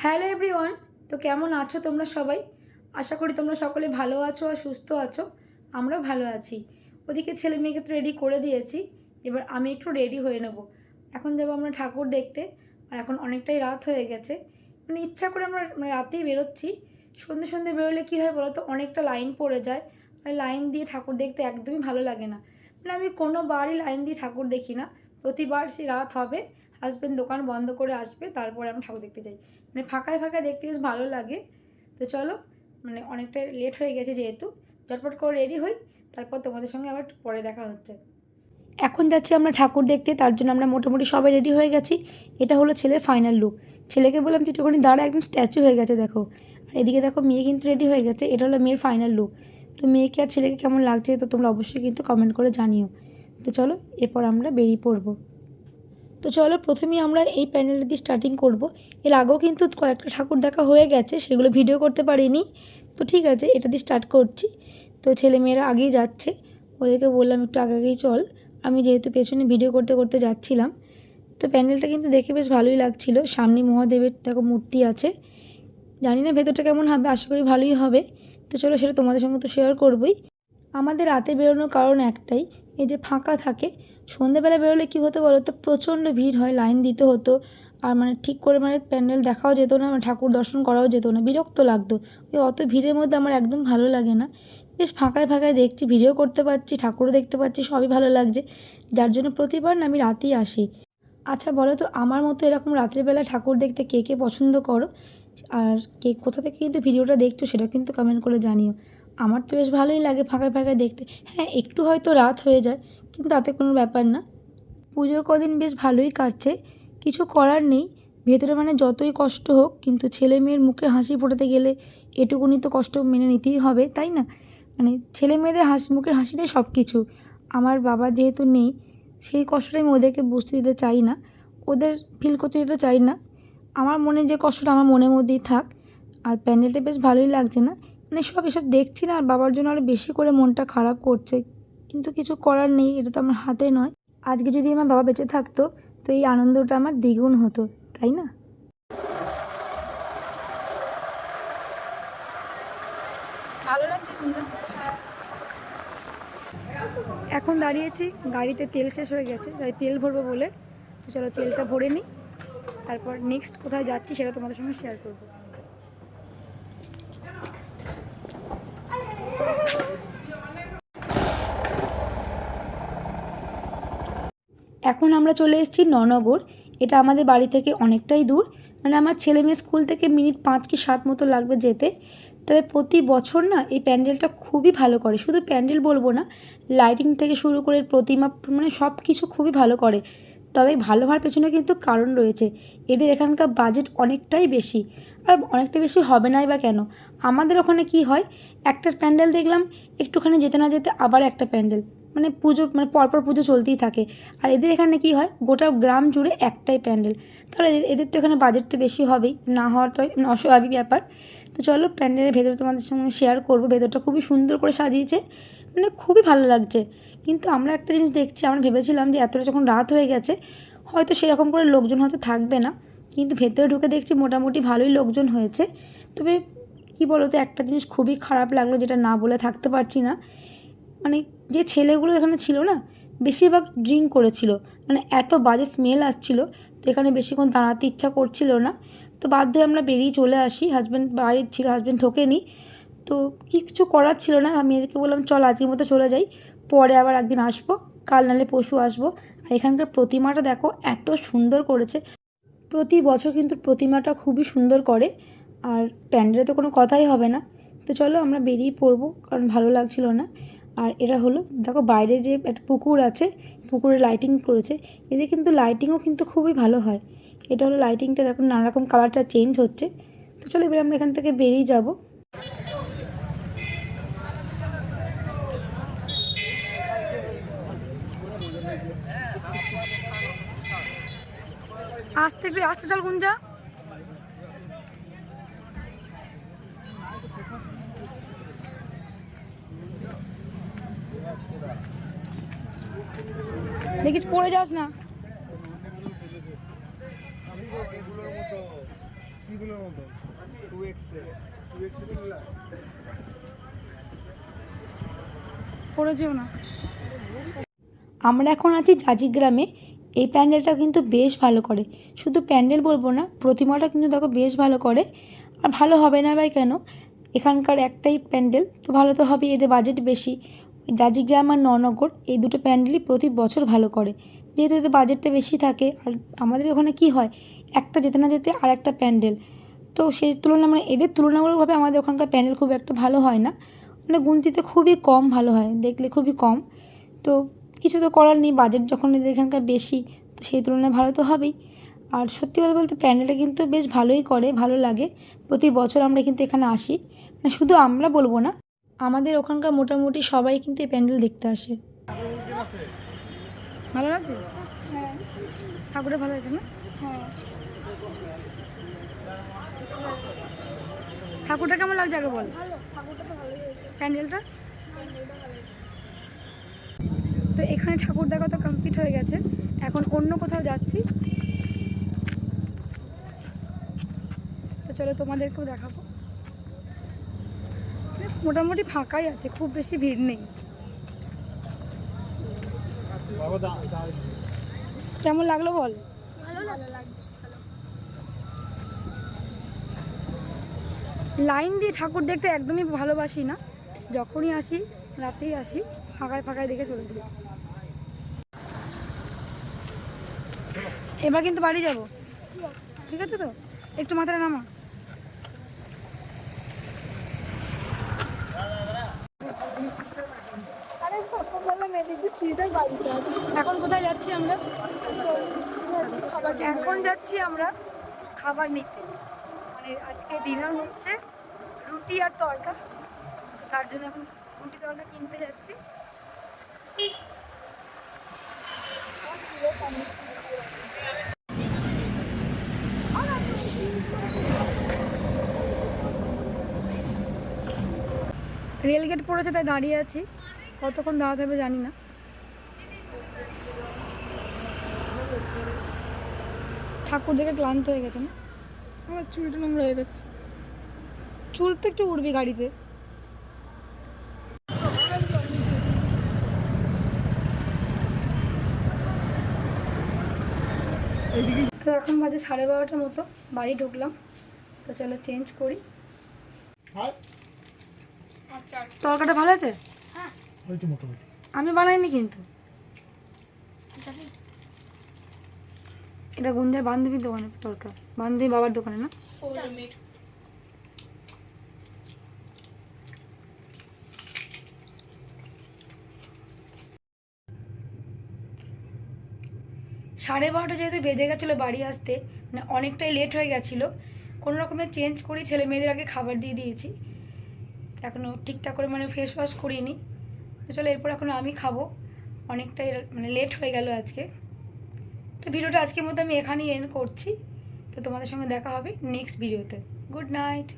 Hello everyone. তো কেমন আছো তোমরা সবাই? আশা করি তোমরা সকলে ভালো আছো আর সুস্থ আছো। আমরাও ভালো আছি। ওদিকে ছেলে মেয়েকে তো রেডি করে দিয়েছি। এবার আমি একটু রেডি হয়ে নেব। এখন যাবো আমরা ঠাকুর দেখতে। আর এখন অনেকটাই রাত হয়ে গেছে। ইচ্ছা করে আমরা রাতেই বেরোচ্ছি। সন্ধে সন্ধে বেরোলে কী হয় বলো তো, অনেকটা লাইন পড়ে যায়। আর লাইন দিয়ে ঠাকুর দেখতে একদমই ভালো লাগে না। আমি কোনোবারই লাইন দিয়ে ঠাকুর দেখি না। প্রতিবার সে রাত হবে, হাজব্যান্ড দোকান বন্ধ করে আসবে, তারপরে আমি ঠাকুর দেখতে যাই। ফাঁকায় ফাঁকায় দেখতে বেশ ভালো লাগে। তো চলো, অনেকটা লেট হয়ে গেছে যেহেতু, ঝটপট করে রেডি হই, তারপর তোমাদের সঙ্গে আবার পরে দেখা হচ্ছে। এখন যাচ্ছি আমরা ঠাকুর দেখতে, তার জন্য আমরা মোটামুটি সবাই রেডি হয়ে গেছি। এটা হলো ছেলের ফাইনাল লুক। ছেলেকে বললাম যে একটুখানি দাঁড়া, একদম স্ট্যাচু হয়ে গেছে দেখো। আর এদিকে দেখো মেয়ে কিন্তু রেডি হয়ে গেছে। এটা হলো মেয়ের ফাইনাল লুক। তো মেয়েকে আর ছেলেকে কেমন লাগছে তো তোমরা অবশ্যই কিন্তু কমেন্ট করে জানিও। তো চলো, এরপর আমরা বেরিয়ে পড়বো। তো চলো, প্রথমেই আমরা এই প্যান্ডেলটা দিয়ে স্টার্টিং করব। এর আগেও কিন্তু কয়েকটা ঠাকুর দেখা হয়ে গেছে, সেগুলো ভিডিও করতে পারিনি। তো ঠিক আছে, এটা দিয়ে স্টার্ট করছি। তো ছেলেমেয়েরা আগেই যাচ্ছে, ওদেরকে বললাম একটু আগে আগেই চল। আমি যেহেতু পেছনে ভিডিও করতে করতে যাচ্ছিলাম। তো প্যান্ডেলটা কিন্তু দেখে বেশ ভালোই লাগছিল। সামনে মহাদেবের দেখো মূর্তি আছে। জানি না ভেতরটা কেমন হবে, আশা করি ভালোই হবে। তো চলো, সেটা তোমাদের সঙ্গে তো শেয়ার করবই। আমাদের রাতে বেরোনোর কারণ একটাই, এই যে ফাঁকা থাকে। সন্ধেবেলা বেরোলে কী হতো বলো তো, প্রচণ্ড ভিড় হয়, লাইন দিতে হতো। আর ঠিক করে প্যান্ডেল দেখাও যেত না, ঠাকুর দর্শন করাও যেত না, বিরক্ত লাগতো। ওই অত ভিড়ের মধ্যে আমার একদম ভালো লাগে না। বেশ ফাঁকায় ফাঁকায় দেখছি, ভিডিও করতে পারছি, ঠাকুরও দেখতে পাচ্ছি, সবই ভালো লাগছে। যার জন্য প্রতিবার আমি রাতেই আসি। আচ্ছা বলো তো, আমার মতো এরকম রাত্রিবেলা ঠাকুর দেখতে কে কে পছন্দ করো? আর কে কোথা থেকে কিন্তু ভিডিওটা দেখছো সেটা কিন্তু কমেন্ট করে জানিও। আমার তো বেশ ভালোই লাগে ফাঁকায় ফাঁকায় দেখতে। হ্যাঁ, একটু হয়তো রাত হয়ে যায়, কিন্তু তাতে কোনো ব্যাপার না। পুজোর কদিন বেশ ভালোই কাটছে, কিছু করার নেই। ভেতরে যতই কষ্ট হোক, কিন্তু ছেলে মেয়ের মুখে হাসি ফোটাতে গেলে এটুকুনি তো কষ্ট মেনে নিতেই হবে, তাই না? ছেলে মেয়েদের মুখের হাসিটাই সব কিছু। আমার বাবা যেহেতু নেই, সেই কষ্টটা আমি ওদেরকে বুঝতে দিতে চাই না, ওদের ফিল করতে দিতে চাই না। আমার মনে যে কষ্টটা আমার মনের মধ্যেই থাক। আর প্যান্ডেলটা বেশ ভালোই লাগছে না? সব এসব দেখছি না, আর বাবার জন্য আরও বেশি করে মনটা খারাপ করছে। কিন্তু কিছু করার নেই, এটা তো আমার হাতে নয়। আজকে যদি আমার বাবা বেঁচে থাকতো, তো এই আনন্দটা আমার দ্বিগুণ হতো, তাই না? ভালো লাগছে কুঞ্জা? হ্যাঁ। এখন দাঁড়িয়েছি, গাড়িতে তেল শেষ হয়ে গেছে, তাই তেল ভরবো বলে। তো চলো, তেলটা ভরে নিই, তারপর নেক্সট কোথায় যাচ্ছি সেটা তোমাদের সঙ্গে শেয়ার করবো। এখন আমরা চলে এসেছি ননগর। এটা আমাদের বাড়ি থেকে অনেকটাই দূর। আমার ছেলে মেয়ে স্কুল থেকে মিনিট 5 কি 7 মতো লাগবে যেতে। তবে প্রতি বছর না এই প্যান্ডেলটা খুবই ভালো করে। শুধু প্যান্ডেল বলবো না, লাইটিং থেকে শুরু করে প্রতিমা, সব কিছু খুবই ভালো করে। তবে ভালো হওয়ার পেছনে কিন্তু কারণ রয়েছে। এদের এখানকার বাজেট অনেকটাই বেশি। আর অনেকটা বেশি হবে নাই বা কেন? আমাদের ওখানে কি হয়, একটা প্যান্ডেল দেখলাম, একটুখানি যেতে না যেতে আবার একটা প্যান্ডেল। পুজো পরপর পুজো চলতেই থাকে। আর এদের এখানে কি হয়, গোটা গ্রাম জুড়ে একটাই প্যান্ডেল। তাহলে এদের তো এখানে বাজেট তো বেশি হবেই, না হওয়াটাই অস্বাভাবিক ব্যাপার। তো চলো, প্যান্ডেলের ভেতরে তোমাদের সঙ্গে শেয়ার করবো। ভেতরটা খুবই সুন্দর করে সাজিয়েছে, খুবই ভালো লাগছে। কিন্তু আমরা একটা জিনিস দেখছি, আমরা ভেবেছিলাম যে এতটা যখন রাত হয়ে গেছে, হয়তো সেরকম করে লোকজন হয়তো থাকবে না। কিন্তু ভেতরে ঢুকে দেখছি মোটামুটি ভালোই লোকজন হয়েছে। তবে কি বলো তো, একটা জিনিস খুবই খারাপ লাগলো, যেটা না বলে থাকতে পারছি না। যে ছেলেগুলো এখানে ছিল না, বেশিরভাগ ড্রিঙ্ক করেছিল। এত বাজে স্মেল আসছিল, তো এখানে বেশিক্ষণ দাঁড়াতে ইচ্ছা করছিল না। তো বাধ্য হয়ে আমরা বেরিয়ে চলে আসি। হাজব্যান্ড বাড়ির ছিল, হাজব্যান্ড ঢোকেনি। তো কিছু করার ছিল না, আমি এদেরকে বললাম চল আজকের মতো চলে যাই, পরে আবার একদিন আসবো, কাল নাহলে পরশু আসবো। আর এখানকার প্রতিমাটা দেখো, এত সুন্দর করেছে। প্রতি বছর কিন্তু প্রতিমাটা খুবই সুন্দর করে। আর প্যান্ডেলে তো কোনো কথাই হবে না। তো চলো, আমরা বেরিয়ে পড়বো, কারণ ভালো লাগছিল না। আর এটা হলো, দেখো বাইরে যে একটা পুকুর আছে, পুকুরে লাইটিং করেছে। এদের কিন্তু লাইটিংও কিন্তু খুবই ভালো হয়। এটা হলো লাইটিংটা, দেখো নানারকম কালারটা চেঞ্জ হচ্ছে। তো চলো, এবার আমরা এখান থেকে বেরিয়ে যাব। আস্তে একটু আস্তে চল গুঞ্জা। দেখিস পড়ে যাস না। পড়ে যেও না। আমরা এখন আছি জাজি গ্রামে। এই প্যান্ডেলটা কিন্তু বেশ ভালো করে, শুধু প্যান্ডেল বলবো না, প্রতিমাটা কিন্তু দেখো বেশ ভালো করে। আর ভালো হবে না ভাই কেন, এখানকার একটাই প্যান্ডেল তো ভালো তো হবেই, এদের বাজেট বেশি। জাজি গ্রাম আর ননগর এই দুটো প্যান্ডেলই প্রতি বছর ভালো করে, যেহেতু এদের বাজেটটা বেশি থাকে। আর আমাদের ওখানে কি হয়, একটা যেতে না যেতে আর একটা প্যান্ডেল, তো সেই তুলনায় মানে এদের তুলনামূলকভাবে আমাদের ওখানকার প্যান্ডেল খুব একটা ভালো হয় না, মানে গুনতিতে খুবই কম ভালো হয়, দেখলে খুবই কম। তো কিছু তো করার নেই, বাজেট যখন এদের এখানকার বেশি তো সেই তুলনায় ভালো তো হবেই। আর সত্যি কথা বলতে প্যান্ডেলটা কিন্তু বেশ ভালোই করে, ভালো লাগে। প্রতি বছর আমরা কিন্তু এখানে আসি, মানে শুধু আমরা বলবো না, আমাদের ওখানকার মোটামুটি সবাই কিন্তু এই প্যান্ডেল দেখতে আসে। ভালো লাগছে? হ্যাঁ। ঠাকুরটা ভালো হয়েছে না? হ্যাঁ। ঠাকুরটা কেমন লাগছে আগে বল। ভালো, ঠাকুরটা তো ভালোই হয়েছে। প্যান্ডেলটা প্যান্ডেলটা ভালো হয়েছে। তো এখানে ঠাকুর দেখা তো কমপ্লিট হয়ে গেছে, এখন অন্য কোথাও যাচ্ছি। তো চলো তোমাদেরকেও দেখাবো। মোটামুটি ফাঁকাই আছে, খুব বেশি ভিড় নেই। কেমন লাগলো বল? ভালো লাগছে। ভালো। লাইন দিয়ে ঠাকুর দেখতে একদমই ভালোবাসি না, যখনই আসি রাতেই আসি, ফাঁকায় ফাঁকায় দেখে চলে যাই। এবার কিন্তু বাড়ি যাব, ঠিক আছে তো? একটু মাথাটা নামা। আরে সকালবেলা মেয়েদের শ্রীটার বাড়িতে আছে। এখন কোথায় যাচ্ছি আমরা? খাবার এখন যাচ্ছি আমরা খাবার নিতে, মানে আজকে ডিনার হচ্ছে রুটি আর তড়কা, তো তার জন্য এখন রুটি তড়কা কিনতে যাচ্ছি। রেলগেট পড়েছে তাই দাঁড়িয়ে আছি, কতক্ষণ দাঁড়াতে হবে জানি না। ঠাকুর দেখে ক্লান্ত হয়ে গেছে না? আমার চুলটা নোংরা হয়ে গেছে। চুল তো একটু উড়বি গাড়িতে। তো এখন বাজে 12:30টার মতো, বাড়ি ঢুকলাম। তো চলো চেঞ্জ করি। আচ্ছা। তরকাটা ভালো আছে? হ্যাঁ। আমি বানাইনি কিন্তু, এটা গুঞ্জার বান্ধবীর দোকানে তরকা, বান্ধবী বাবার দোকানে না। মিট। 12:30 যেহেতু বেজে গেছিলো বাড়ি আসতে, মানে অনেকটাই লেট হয়ে গেছিলো, কোনো রকমের চেঞ্জ করি, ছেলে মেয়েদের আগে খাবার দিয়ে দিয়েছি, এখনও ঠিকঠাক করে মানে ফেস ওয়াশ করিনি। তো চলো এরপর এখন আমি খাবো, অনেকটাই মানে লেট হয়ে গেল আজকে। তো ভিডিওটা আজকের মতো আমি এখানেই এন্ড করছি। তো তোমাদের সঙ্গে দেখা হবে নেক্সট ভিডিওতে। Good night.